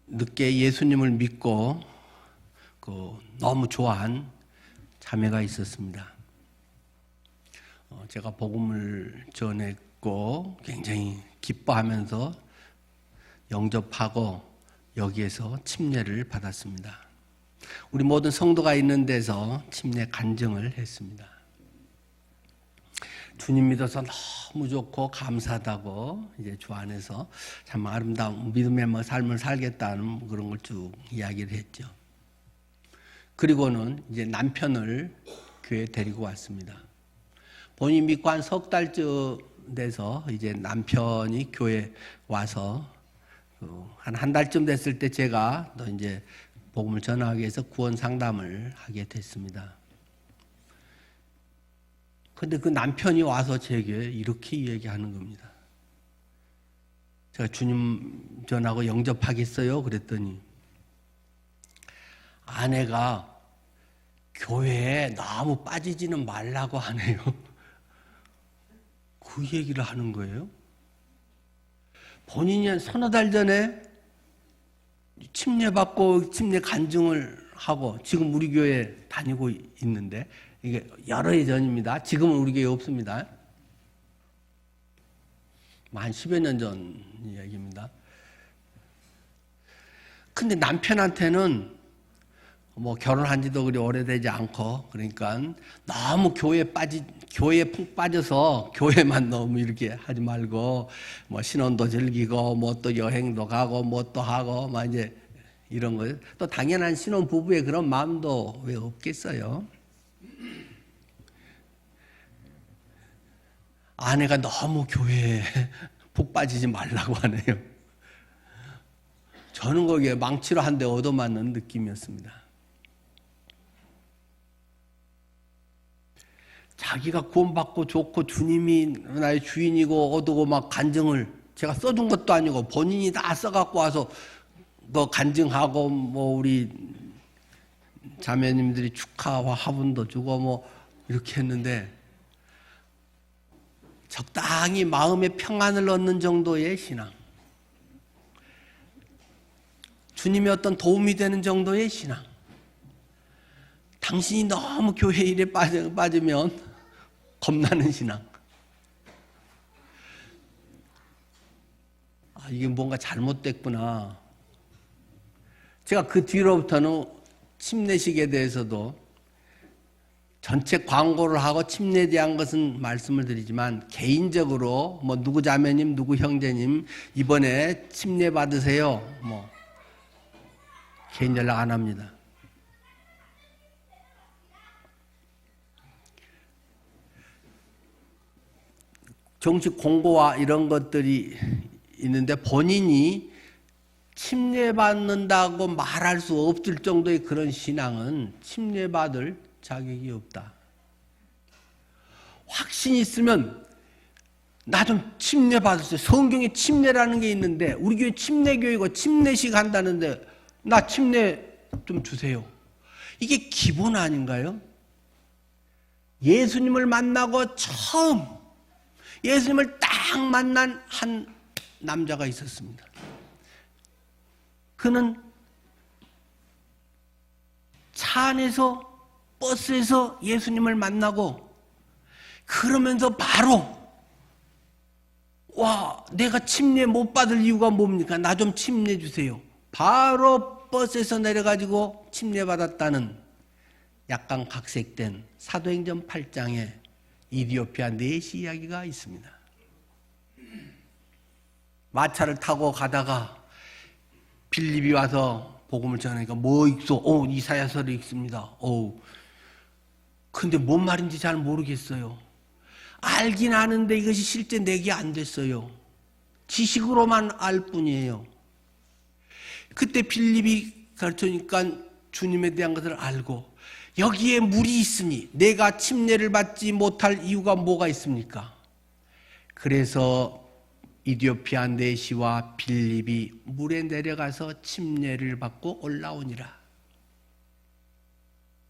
늦게 예수님을 믿고 너무 좋아한 자매가 있었습니다. 제가 복음을 전했고 굉장히 기뻐하면서 영접하고 여기에서 침례를 받았습니다. 우리 모든 성도가 있는 데서 침례 간증을 했습니다. 주님 믿어서 너무 좋고 감사하다고 이제 주 안에서 참 아름다운 믿음의 삶을 살겠다는 그런 걸 쭉 이야기를 했죠. 그리고는 이제 남편을 교회에 데리고 왔습니다. 본인이 믿고 한 석 달쯤 돼서 이제 남편이 교회에 와서 한 달쯤 됐을 때 제가 또 이제 복음을 전하기 위해서 구원 상담을 하게 됐습니다. 근데 그 남편이 와서 제게 이렇게 얘기하는 겁니다. 제가 주님 전하고 영접하겠어요? 그랬더니 아내가 교회에 너무 빠지지는 말라고 하네요. 그 얘기를 하는 거예요. 본인이 한 서너 달 전에 침례받고 침례 간증을 하고 지금 우리 교회에 다니고 있는데 이게 여러 해 전입니다. 지금은 우리 교회에 없습니다. 한 10여 년 전 이야기입니다. 근데 남편한테는 뭐 결혼한 지도 그리 오래되지 않고 그러니까 너무 교회에 푹 빠져서 교회만 너무 이렇게 하지 말고 뭐 신혼도 즐기고 뭐 또 여행도 가고 뭐 또 하고 막 이제 이런 거 또 당연한 신혼 부부의 그런 마음도 왜 없겠어요. 아내가 너무 교회에 푹 빠지지 말라고 하네요. 저는 거기에 망치로 한 대 얻어맞는 느낌이었습니다. 자기가 구원받고 좋고 주님이 나의 주인이고 얻고 막 간증을 제가 써준 것도 아니고 본인이 다 써갖고 와서 뭐 간증하고 뭐 우리 자매님들이 축하와 화분도 주고 뭐 이렇게 했는데 적당히 마음의 평안을 얻는 정도의 신앙, 주님의 어떤 도움이 되는 정도의 신앙. 당신이 너무 교회 일에 빠지면 겁나는 신앙. 이게 뭔가 잘못됐구나. 제가 그 뒤로부터는 침례식에 대해서도 전체 광고를 하고 침례에 대한 것은 말씀을 드리지만 개인적으로 뭐 누구 자매님, 누구 형제님 이번에 침례 받으세요. 뭐 개인 연락 안 합니다. 정식 공고와 이런 것들이 있는데 본인이 침례받는다고 말할 수 없을 정도의 그런 신앙은 침례받을 자격이 없다. 확신이 있으면 나 좀 침례받았어요. 성경에 침례라는 게 있는데 우리 교회 침례교회고 침례식 한다는데 나 침례 좀 주세요. 이게 기본 아닌가요? 예수님을 만나고 처음 예수님을 딱 만난 한 남자가 있었습니다. 그는 차 안에서 버스에서 예수님을 만나고 그러면서 바로 와, 내가 침례 못 받을 이유가 뭡니까? 나 좀 침례 주세요. 바로 버스에서 내려가지고 침례 받았다는 약간 각색된 사도행전 8장에 이디오피아 내시 이야기가 있습니다. 마차를 타고 가다가 빌립이 와서 복음을 전하니까 뭐 읽소? 이사야서를 읽습니다. 근데 뭔 말인지 잘 모르겠어요. 알긴 아는데 이것이 실제 내게 안 됐어요. 지식으로만 알 뿐이에요. 그때 빌립이 가르쳐니까 주님에 대한 것을 알고 여기에 물이 있으니 내가 침례를 받지 못할 이유가 뭐가 있습니까? 그래서 이디오피아 내시와 빌립이 물에 내려가서 침례를 받고 올라오니라.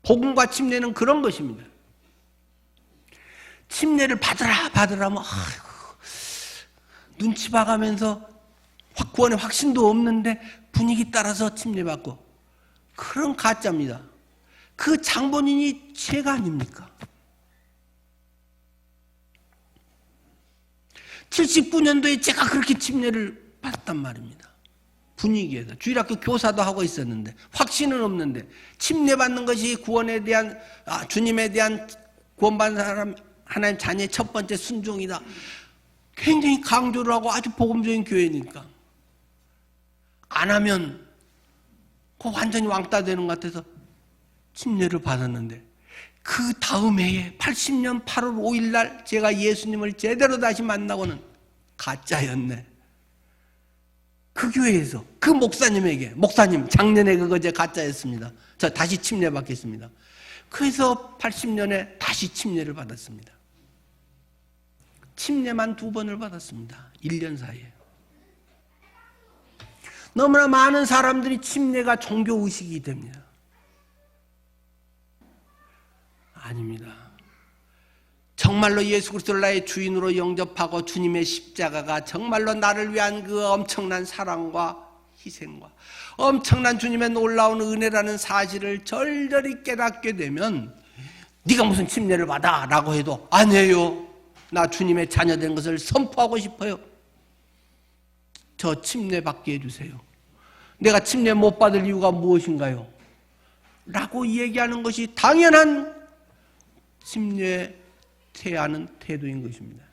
복음과 침례는 그런 것입니다. 침례를 받으라면 눈치 봐가면서 구원의 확신도 없는데 분위기 따라서 침례받고 그런 가짜입니다. 그 장본인이 죄가 아닙니까? 79년도에 제가 그렇게 침례를 받았단 말입니다. 분위기에서 주일학교 교사도 하고 있었는데 확신은 없는데 침례받는 것이 구원에 대한 주님에 대한 구원받는 사람 하나님 자녀의 첫 번째 순종이다. 굉장히 강조를 하고 아주 복음적인 교회니까 안 하면 완전히 왕따 되는 것 같아서 침례를 받았는데 그 다음 해에 80년 8월 5일 날 제가 예수님을 제대로 다시 만나고는 가짜였네. 그 교회에서 그 목사님에게, 목사님 작년에 그거 제 가짜였습니다. 저 다시 침례 받겠습니다. 그래서 80년에 다시 침례를 받았습니다. 침례만 2번을 받았습니다. 1년 사이에. 너무나 많은 사람들이 침례가 종교의식이 됩니다. 아닙니다. 정말로 예수 그리스도를 나의 주인으로 영접하고 주님의 십자가가 정말로 나를 위한 그 엄청난 사랑과 희생과 엄청난 주님의 놀라운 은혜라는 사실을 절절히 깨닫게 되면 네가 무슨 침례를 받아 라고 해도 아니에요. 나 주님의 자녀된 것을 선포하고 싶어요. 저 침례 받게 해주세요. 내가 침례 못 받을 이유가 무엇인가요? 라고 얘기하는 것이 당연한 침례 태하는 태도인 것입니다.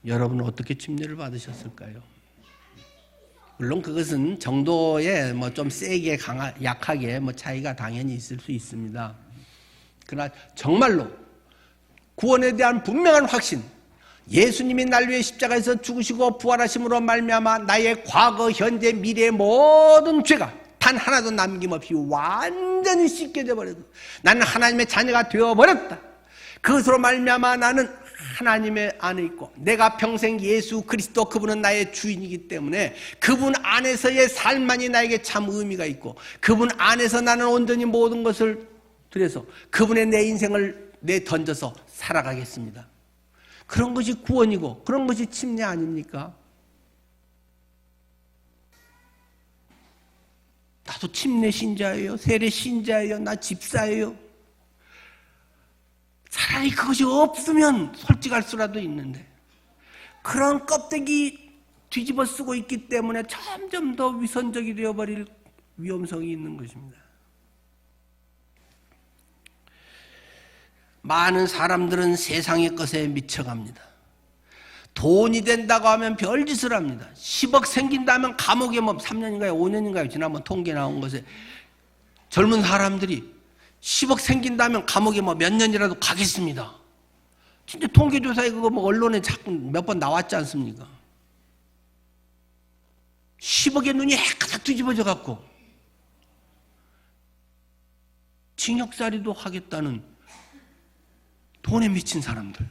여러분은 어떻게 침례를 받으셨을까요? 물론 그것은 정도에 뭐 좀 세게 약하게 뭐 차이가 당연히 있을 수 있습니다. 그러나 정말로 구원에 대한 분명한 확신, 예수님이 날 위해 십자가에서 죽으시고 부활하심으로 말미암아 나의 과거, 현재, 미래의 모든 죄가 단 하나도 남김없이 완전히 씻겨져 버렸고 나는 하나님의 자녀가 되어버렸다. 그것으로 말미암아 나는 하나님의 안에 있고 내가 평생 예수 그리스도 그분은 나의 주인이기 때문에 그분 안에서의 삶만이 나에게 참 의미가 있고 그분 안에서 나는 온전히 모든 것을 들여서 그분의 내 인생을 내던져서 살아가겠습니다. 그런 것이 구원이고 그런 것이 침례 아닙니까? 나도 침례 신자예요. 세례 신자예요. 나 집사예요. 차라리 그것이 없으면 솔직할 수라도 있는데 그런 껍데기 뒤집어 쓰고 있기 때문에 점점 더 위선적이 되어버릴 위험성이 있는 것입니다. 많은 사람들은 세상의 것에 미쳐갑니다. 돈이 된다고 하면 별짓을 합니다. 10억 생긴다면 감옥에 뭐 3년인가요? 5년인가요? 지난번 통계 나온 것에 젊은 사람들이 10억 생긴다면 감옥에 뭐 몇 년이라도 가겠습니다. 진짜 통계조사에 그거 뭐 언론에 자꾸 몇 번 나왔지 않습니까? 10억의 눈이 해가닥 뒤집어져 갖고 징역살이도 하겠다는 돈에 미친 사람들,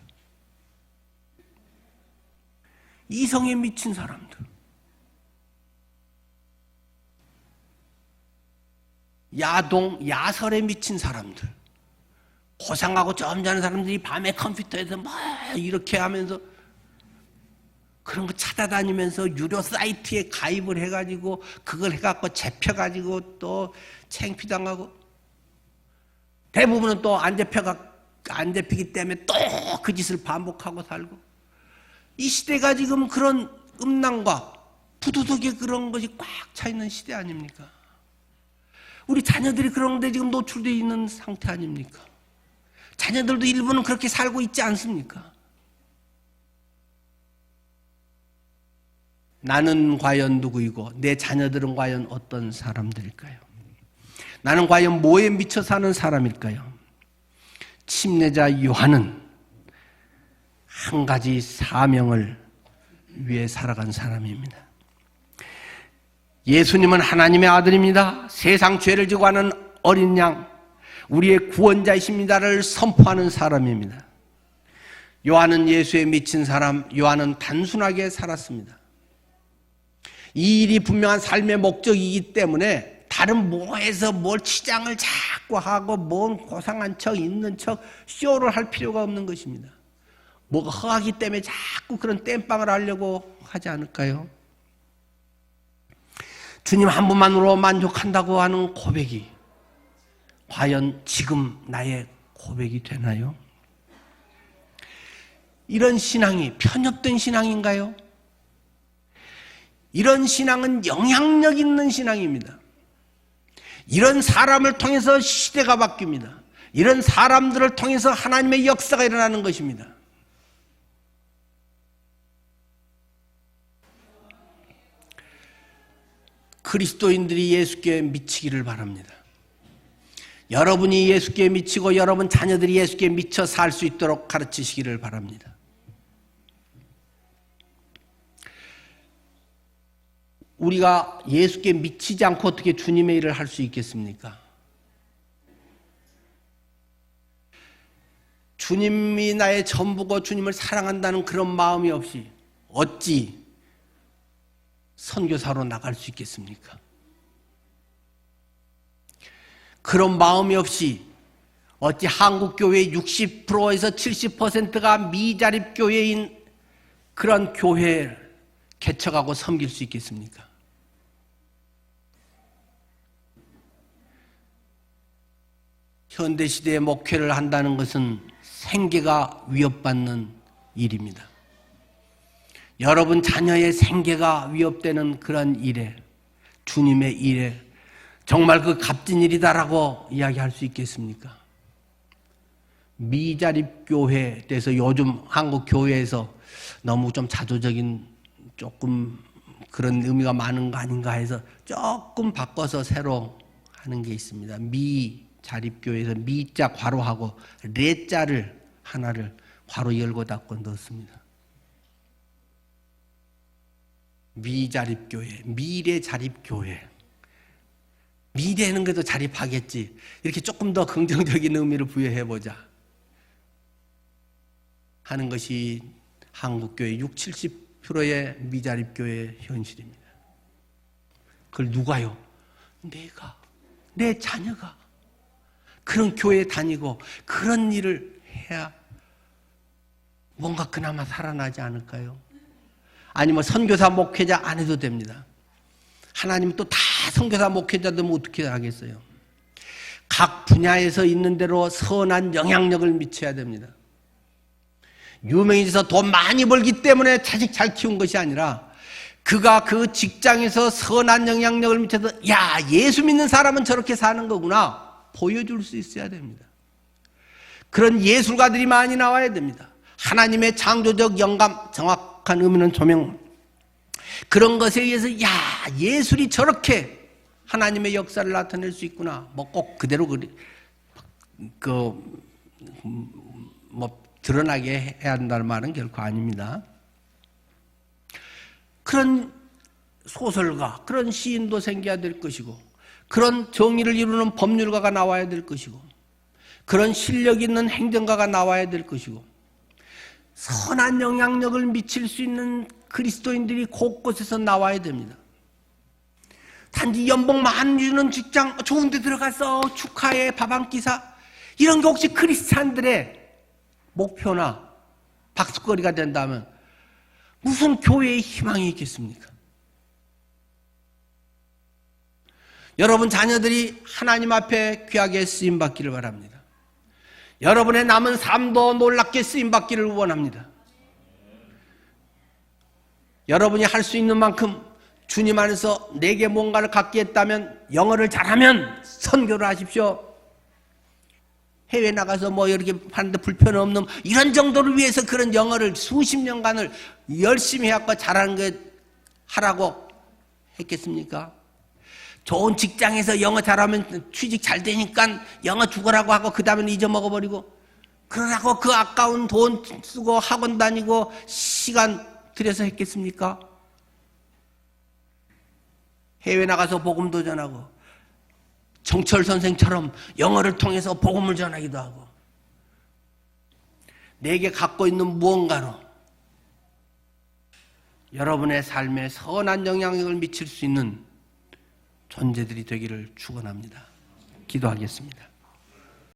이성에 미친 사람들, 야설에 미친 사람들, 고상하고 점잖은 사람들이 밤에 컴퓨터에서 막 이렇게 하면서 그런 거 찾아다니면서 유료 사이트에 가입을 해가지고 그걸 해갖고 잡혀가지고 또 창피당하고 대부분은 또 안 잡히기 때문에 또 그 짓을 반복하고 살고 이 시대가 지금 그런 음란과 부도덕의 그런 것이 꽉 차 있는 시대 아닙니까? 우리 자녀들이 그런 데 지금 노출되어 있는 상태 아닙니까? 자녀들도 일부는 그렇게 살고 있지 않습니까? 나는 과연 누구이고 내 자녀들은 과연 어떤 사람들일까요? 나는 과연 뭐에 미쳐 사는 사람일까요? 침례자 요한은 한 가지 사명을 위해 살아간 사람입니다. 예수님은 하나님의 아들입니다. 세상 죄를 지고 가는 어린 양, 우리의 구원자이십니다를 선포하는 사람입니다. 요한은 예수에 미친 사람, 요한은 단순하게 살았습니다. 이 일이 분명한 삶의 목적이기 때문에 다른 뭐해서 뭘 치장을 자꾸 하고 뭔 고상한 척 있는 척 쇼를 할 필요가 없는 것입니다. 뭐가 허하기 때문에 자꾸 그런 땜빵을 하려고 하지 않을까요? 주님 한 분만으로 만족한다고 하는 고백이 과연 지금 나의 고백이 되나요? 이런 신앙이 편협된 신앙인가요? 이런 신앙은 영향력 있는 신앙입니다. 이런 사람을 통해서 시대가 바뀝니다. 이런 사람들을 통해서 하나님의 역사가 일어나는 것입니다. 그리스도인들이 예수께 미치기를 바랍니다. 여러분이 예수께 미치고 여러분 자녀들이 예수께 미쳐 살 수 있도록 가르치시기를 바랍니다. 우리가 예수께 미치지 않고 어떻게 주님의 일을 할 수 있겠습니까? 주님이 나의 전부고 주님을 사랑한다는 그런 마음이 없이 어찌 선교사로 나갈 수 있겠습니까? 그런 마음이 없이 어찌 한국교회의 60%에서 70%가 미자립교회인 그런 교회를 개척하고 섬길 수 있겠습니까? 현대시대에 목회를 한다는 것은 생계가 위협받는 일입니다. 여러분 자녀의 생계가 위협되는 그런 일에, 주님의 일에 정말 그 값진 일이다라고 이야기할 수 있겠습니까? 미자립교회에 대해서 요즘 한국 교회에서 너무 좀 자조적인 조금 그런 의미가 많은 거 아닌가 해서 조금 바꿔서 새로 하는 게 있습니다. 미자립교회에서 미자 괄호하고 레자를 하나를 괄호 열고 닫고 넣었습니다. 미자립교회, 미래자립교회. 미래는 그래도 자립하겠지. 이렇게 조금 더 긍정적인 의미를 부여해보자 하는 것이 한국교회 60, 70%의 미자립교회의 현실입니다. 그걸 누가요? 내가, 내 자녀가 그런 교회에 다니고 그런 일을 해야 뭔가 그나마 살아나지 않을까요? 아니면 선교사 목회자 안 해도 됩니다. 하나님은 또 다 선교사 목회자 되면 어떻게 하겠어요? 각 분야에서 있는 대로 선한 영향력을 미쳐야 됩니다. 유명해져서 돈 많이 벌기 때문에 자식 잘 키운 것이 아니라 그가 그 직장에서 선한 영향력을 미쳐서 야, 예수 믿는 사람은 저렇게 사는 거구나 보여줄 수 있어야 됩니다. 그런 예술가들이 많이 나와야 됩니다. 하나님의 창조적 영감, 정확한 의미는 조명, 그런 것에 의해서 야, 예술이 저렇게 하나님의 역사를 나타낼 수 있구나. 뭐 꼭 그대로 드러나게 해야 한다는 말은 결코 아닙니다. 그런 소설가, 그런 시인도 생겨야 될 것이고, 그런 정의를 이루는 법률가가 나와야 될 것이고, 그런 실력 있는 행정가가 나와야 될 것이고, 선한 영향력을 미칠 수 있는 그리스도인들이 곳곳에서 나와야 됩니다. 단지 연봉 많이 주는 직장, 좋은 데 들어가서 축하해, 밥 한 끼 사, 이런 게 혹시 크리스찬들의 목표나 박수거리가 된다면 무슨 교회의 희망이 있겠습니까? 여러분 자녀들이 하나님 앞에 귀하게 쓰임받기를 바랍니다. 여러분의 남은 삶도 놀랍게 쓰임받기를 원합니다. 여러분이 할 수 있는 만큼 주님 안에서 내게 뭔가를 갖게 했다면, 영어를 잘하면 선교를 하십시오. 해외 나가서 뭐 이렇게 하는데 불편 없는 이런 정도를 위해서 그런 영어를 수십 년간을 열심히 해갖고 잘하는 게 하라고 했겠습니까? 좋은 직장에서 영어 잘하면 취직 잘 되니까 영어 죽으라고 하고 그 다음에 잊어먹어버리고, 그러라고 그 아까운 돈 쓰고 학원 다니고 시간 들여서 했겠습니까? 해외 나가서 복음도 전하고 정철 선생처럼 영어를 통해서 복음을 전하기도 하고, 내게 갖고 있는 무언가로 여러분의 삶에 선한 영향력을 미칠 수 있는 존재들이 되기를 축원합니다. 기도하겠습니다.